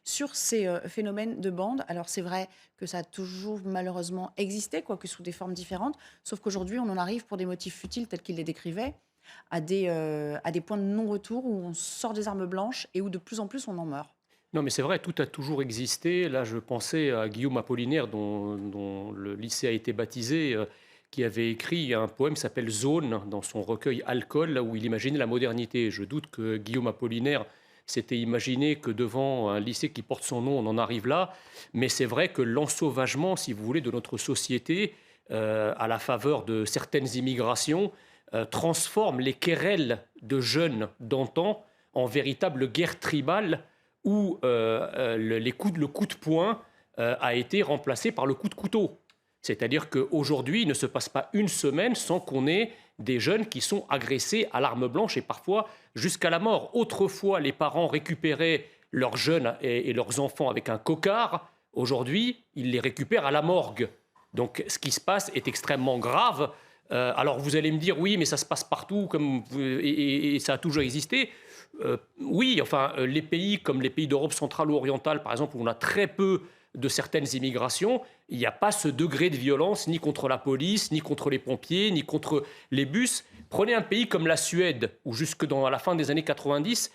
sur ces phénomènes de bande. Alors c'est vrai que ça a toujours malheureusement existé, quoique sous des formes différentes, sauf qu'aujourd'hui on en arrive pour des motifs futiles tels qu'il les décrivait, à des points de non-retour où on sort des armes blanches et où de plus en plus on en meurt. Non, mais c'est vrai, tout a toujours existé. Là, je pensais à Guillaume Apollinaire, dont le lycée a été baptisé, qui avait écrit un poème qui s'appelle Zone, dans son recueil Alcool, là où il imaginait la modernité. Je doute que Guillaume Apollinaire s'était imaginé que devant un lycée qui porte son nom, on en arrive là. Mais c'est vrai que l'ensauvagement, si vous voulez, de notre société, à la faveur de certaines immigrations, transforme les querelles de jeunes d'antan en véritable guerre tribale où le coup de poing a été remplacé par le coup de couteau. C'est-à-dire qu'aujourd'hui, il ne se passe pas une semaine sans qu'on ait des jeunes qui sont agressés à l'arme blanche et parfois jusqu'à la mort. Autrefois, les parents récupéraient leurs jeunes et leurs enfants avec un cocard. Aujourd'hui, ils les récupèrent à la morgue. Donc ce qui se passe est extrêmement grave. Alors vous allez me dire, oui, mais ça se passe partout et ça a toujours existé. Oui, enfin, les pays comme les pays d'Europe centrale ou orientale, par exemple, où on a très peu de certaines immigrations, il n'y a pas ce degré de violence ni contre la police, ni contre les pompiers, ni contre les bus. Prenez un pays comme la Suède, où jusque dans la fin des années 90,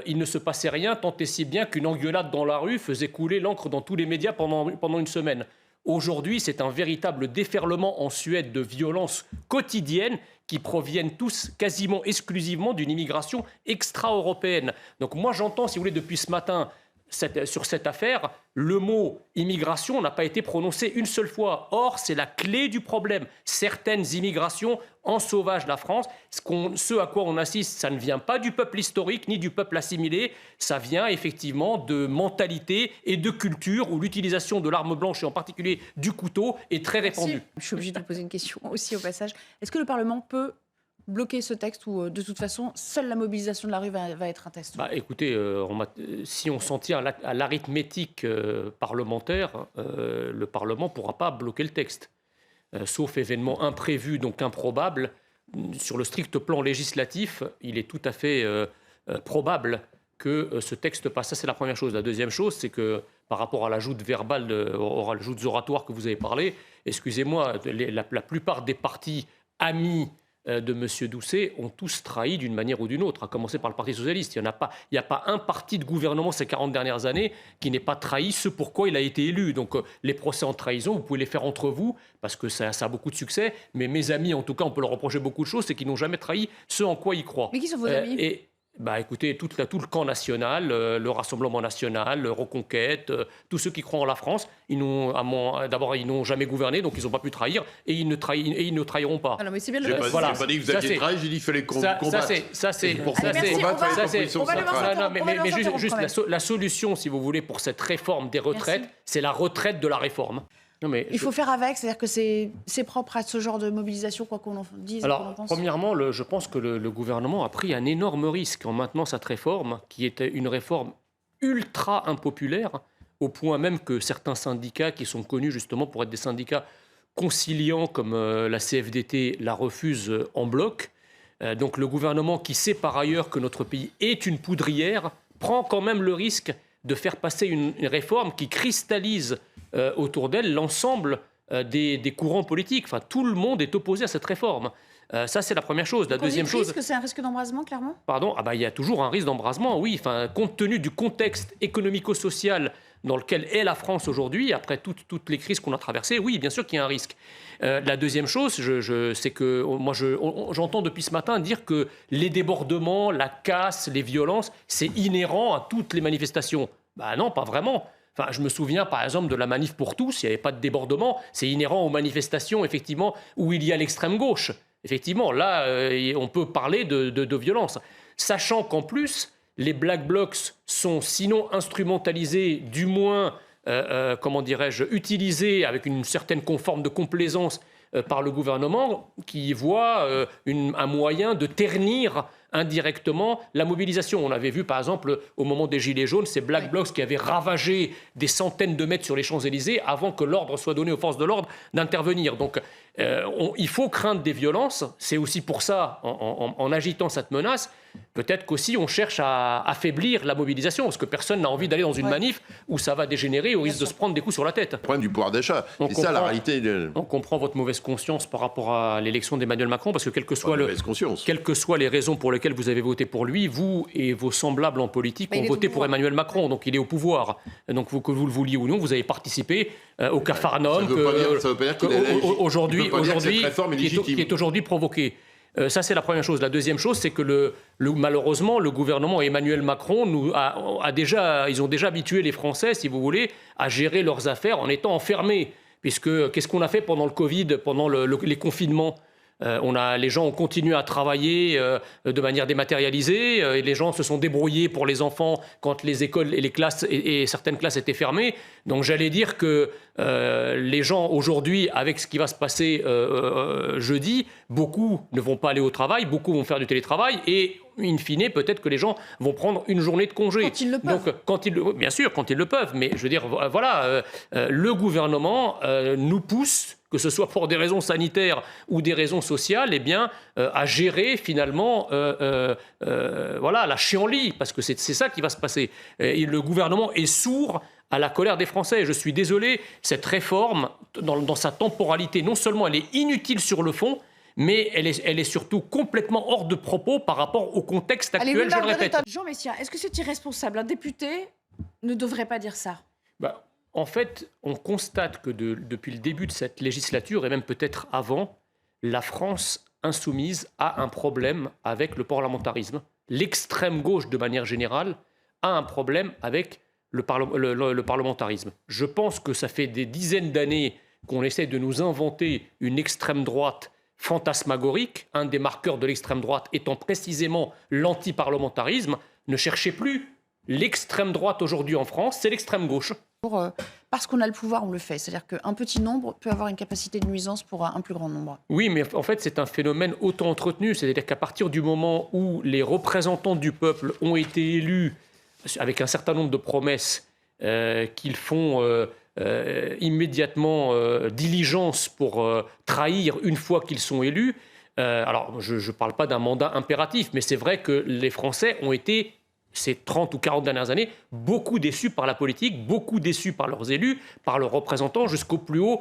il ne se passait rien, tant et si bien qu'une engueulade dans la rue faisait couler l'encre dans tous les médias pendant une semaine. Aujourd'hui, c'est un véritable déferlement en Suède de violences quotidiennes qui proviennent tous quasiment exclusivement d'une immigration extra-européenne. Donc moi, j'entends, si vous voulez, depuis ce matin, sur cette affaire, le mot immigration n'a pas été prononcé une seule fois. Or, c'est la clé du problème. Certaines immigrations ensauvagent la France. Ce à quoi on assiste, ça ne vient pas du peuple historique ni du peuple assimilé. Ça vient effectivement de mentalité et de culture où l'utilisation de l'arme blanche et en particulier du couteau est très répandue. Je suis obligée de vous poser une question aussi au passage. Est-ce que le Parlement peut bloquer ce texte ou de toute façon, seule la mobilisation de la rue va être un test? Écoutez, si on s'en tient à l'arithmétique parlementaire, le Parlement ne pourra pas bloquer le texte. Sauf événement imprévu, donc improbable. Sur le strict plan législatif, il est tout à fait probable que ce texte passe. Ça, c'est la première chose. La deuxième chose, c'est que par rapport à l'ajout verbal, à l'ajout oratoire que vous avez parlé, excusez-moi, la plupart des partis amis de M. Doucet ont tous trahi d'une manière ou d'une autre, à commencer par le Parti socialiste. Il n'y a pas un parti de gouvernement ces 40 dernières années qui n'ait pas trahi ce pourquoi il a été élu. Donc les procès en trahison, vous pouvez les faire entre vous, parce que ça a beaucoup de succès, mais mes amis, en tout cas, on peut leur reprocher beaucoup de choses, c'est qu'ils n'ont jamais trahi ce en quoi ils croient. Mais qui sont vos amis? Écoutez, tout le camp national, le Rassemblement national, le Reconquête, tous ceux qui croient en la France, d'abord, ils n'ont jamais gouverné, donc ils n'ont pas pu trahir, et ils ne trahiront pas. Alors, mais c'est bien J'ai pas dit que vous aviez trahi, j'ai dit qu'il fallait combattre. La solution, si vous voulez, pour cette réforme des retraites, c'est la retraite de la réforme. Il faut faire avec, c'est-à-dire que c'est propre à ce genre de mobilisation, quoi qu'on en dise. Alors, premièrement, je pense que le gouvernement a pris un énorme risque en maintenant cette réforme, qui était une réforme ultra impopulaire, au point même que certains syndicats, qui sont connus justement pour être des syndicats conciliants, comme la CFDT, la refusent en bloc. Donc le gouvernement, qui sait par ailleurs que notre pays est une poudrière, prend quand même le risque de faire passer une réforme qui cristallise autour d'elle l'ensemble des courants politiques. Enfin, tout le monde est opposé à cette réforme. Ça, c'est la première chose. La deuxième chose... Est-ce que c'est un risque d'embrasement, clairement? Pardon? Il y a toujours un risque d'embrasement, oui. Enfin, compte tenu du contexte économico-social dans lequel est la France aujourd'hui, après toutes les crises qu'on a traversées, oui, bien sûr qu'il y a un risque. La deuxième chose, c'est que moi, j'entends depuis ce matin dire que les débordements, la casse, les violences, c'est inhérent à toutes les manifestations. Non, pas vraiment. Enfin, je me souviens par exemple de la manif pour tous, il n'y avait pas de débordement, c'est inhérent aux manifestations effectivement où il y a l'extrême gauche. Effectivement, là, on peut parler de violence. Sachant qu'en plus, les Black Blocs sont sinon instrumentalisés, du moins, utilisés avec une certaine forme de complaisance par le gouvernement, qui voit un moyen de ternir indirectement la mobilisation. On avait vu par exemple au moment des Gilets jaunes ces Black Blocs qui avaient ravagé des centaines de mètres sur les Champs-Élysées avant que l'ordre soit donné aux forces de l'ordre d'intervenir. Donc il faut craindre des violences. C'est aussi pour ça, en agitant cette menace, peut-être qu'aussi on cherche à affaiblir la mobilisation, parce que personne n'a envie d'aller dans une manif où ça va dégénérer, au risque de se prendre des coups sur la tête. Le problème du pouvoir d'achat, c'est ça la réalité. On comprend votre mauvaise conscience par rapport à l'élection d'Emmanuel Macron, parce que quelles que soient les raisons pour lesquelles vous avez voté pour lui, vous et vos semblables en politique ont voté pour Emmanuel Macron, donc il est au pouvoir. Donc que vous le vouliez ou non, vous avez participé au capharnaüm qui est aujourd'hui provoqué. Ça, c'est la première chose. La deuxième chose, c'est que malheureusement, le gouvernement et Emmanuel Macron ils ont déjà habitué les Français, si vous voulez, à gérer leurs affaires en étant enfermés. Puisque qu'est-ce qu'on a fait pendant le Covid, pendant les confinements ? Les gens ont continué à travailler de manière dématérialisée et les gens se sont débrouillés pour les enfants quand les écoles et les classes et certaines classes étaient fermées. Donc j'allais dire que les gens aujourd'hui, avec ce qui va se passer jeudi, beaucoup ne vont pas aller au travail, beaucoup vont faire du télétravail et in fine, peut-être que les gens vont prendre une journée de congé. Quand ils le peuvent. Donc, bien sûr, quand ils le peuvent. Mais je veux dire, voilà, le gouvernement nous pousse, que ce soit pour des raisons sanitaires ou des raisons sociales, à gérer finalement la chienlit, parce que c'est ça qui va se passer. Et le gouvernement est sourd à la colère des Français. Je suis désolé, cette réforme, dans sa temporalité, non seulement elle est inutile sur le fond, mais elle est surtout complètement hors de propos par rapport au contexte actuel, je le répète. Jean Messia, est-ce que c'est irresponsable ? Un député ne devrait pas dire ça. En fait, on constate que depuis le début de cette législature, et même peut-être avant, la France insoumise a un problème avec le parlementarisme. L'extrême gauche, de manière générale, a un problème avec le parlementarisme. Je pense que ça fait des dizaines d'années qu'on essaie de nous inventer une extrême droite fantasmagorique, un des marqueurs de l'extrême droite étant précisément l'antiparlementarisme. Ne cherchez plus. L'extrême droite aujourd'hui en France, c'est l'extrême gauche. Parce qu'on a le pouvoir, on le fait. C'est-à-dire qu'un petit nombre peut avoir une capacité de nuisance pour un plus grand nombre. Oui, mais en fait, c'est un phénomène auto-entretenu. C'est-à-dire qu'à partir du moment où les représentants du peuple ont été élus avec un certain nombre de promesses qu'ils font immédiatement diligence pour trahir une fois qu'ils sont élus, alors je ne parle pas d'un mandat impératif, mais c'est vrai que les Français ont été, ces 30 ou 40 dernières années, beaucoup déçus par la politique, beaucoup déçus par leurs élus, par leurs représentants, jusqu'au plus haut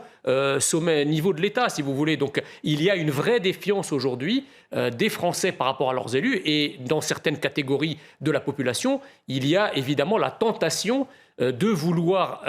niveau de l'État, si vous voulez. Donc il y a une vraie défiance aujourd'hui des Français par rapport à leurs élus, et dans certaines catégories de la population, il y a évidemment la tentation de vouloir,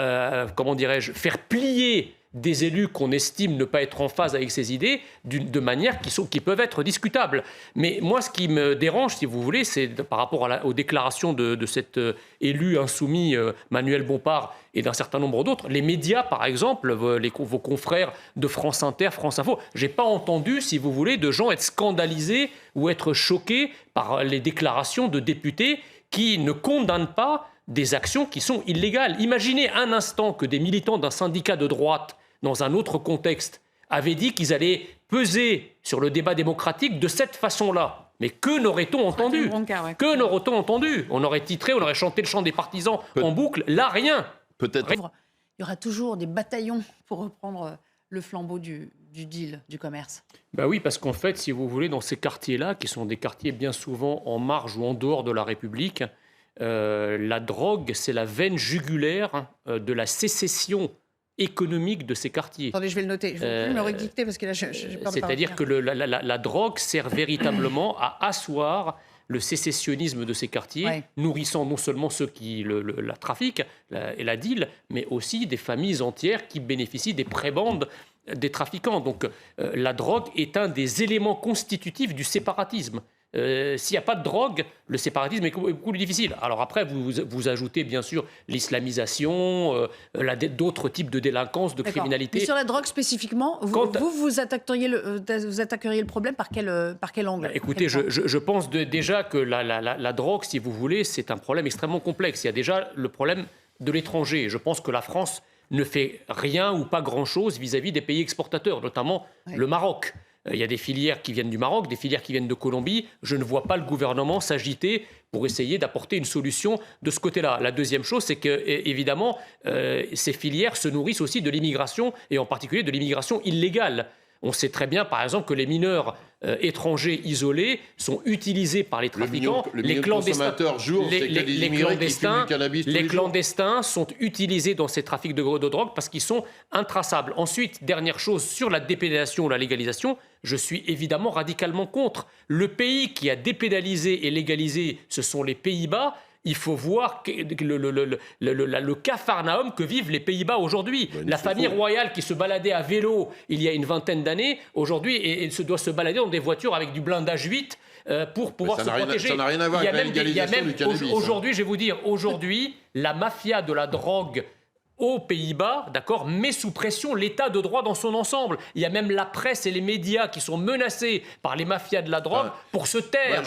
faire plier des élus qu'on estime ne pas être en phase avec ses idées de manière qui peuvent être discutables. Mais moi, ce qui me dérange, si vous voulez, c'est par rapport aux déclarations de cet élu insoumis, Manuel Bompard, et d'un certain nombre d'autres. Les médias, par exemple, vos confrères de France Inter, France Info, je n'ai pas entendu, si vous voulez, de gens être scandalisés ou être choqués par les déclarations de députés qui ne condamnent pas des actions qui sont illégales. Imaginez un instant que des militants d'un syndicat de droite, dans un autre contexte, avaient dit qu'ils allaient peser sur le débat démocratique de cette façon-là. Mais que n'aurait-on entendu ? Que n'aurait-on entendu ? On aurait titré, on aurait chanté le chant des partisans en boucle. Là, rien. Peut-être. Il y aura toujours des bataillons pour reprendre le flambeau du deal, du commerce. Oui, parce qu'en fait, si vous voulez, dans ces quartiers-là, qui sont des quartiers bien souvent en marge ou en dehors de la République, la drogue, c'est la veine jugulaire de la sécession économique de ces quartiers. Attendez, je vais le noter. Je vais me redicter parce que là, j'ai peur de c'est-à-dire que la drogue sert véritablement à asseoir le sécessionnisme de ces quartiers, nourrissant non seulement ceux qui la trafiquent et la deal, mais aussi des familles entières qui bénéficient des prébendes des trafiquants. Donc la drogue est un des éléments constitutifs du séparatisme. S'il n'y a pas de drogue, le séparatisme est beaucoup plus difficile. Alors après, vous ajoutez bien sûr l'islamisation, d'autres types de délinquance, de criminalité. Mais sur la drogue spécifiquement, vous attaqueriez le problème par quel angle ? Écoutez, je pense déjà que la drogue, si vous voulez, c'est un problème extrêmement complexe. Il y a déjà le problème de l'étranger. Je pense que la France ne fait rien ou pas grand-chose vis-à-vis des pays exportateurs, notamment le Maroc. Il y a des filières qui viennent du Maroc, des filières qui viennent de Colombie. Je ne vois pas le gouvernement s'agiter pour essayer d'apporter une solution de ce côté-là. La deuxième chose, c'est que, évidemment, ces filières se nourrissent aussi de l'immigration, et en particulier de l'immigration illégale. On sait très bien, par exemple, que les mineurs étrangers isolés sont utilisés par les trafiquants. Les clandestins sont utilisés dans ces trafics de drogue parce qu'ils sont intraçables. Ensuite, dernière chose, sur la dépénalisation ou la légalisation, je suis évidemment radicalement contre. Le pays qui a dépénalisé et légalisé, ce sont les Pays-Bas. Il faut voir le capharnaüm que vivent les Pays-Bas aujourd'hui. La famille royale qui se baladait à vélo il y a une vingtaine d'années, aujourd'hui, et doit se balader dans des voitures avec du blindage 8 pour pouvoir se protéger. Ça n'a rien à voir avec la légalisation du cannabis. Aujourd'hui, je vais vous dire, aujourd'hui, la mafia de la drogue aux Pays-Bas, d'accord, met sous pression l'état de droit dans son ensemble. Il y a même la presse et les médias qui sont menacés par les mafias de la drogue pour se taire.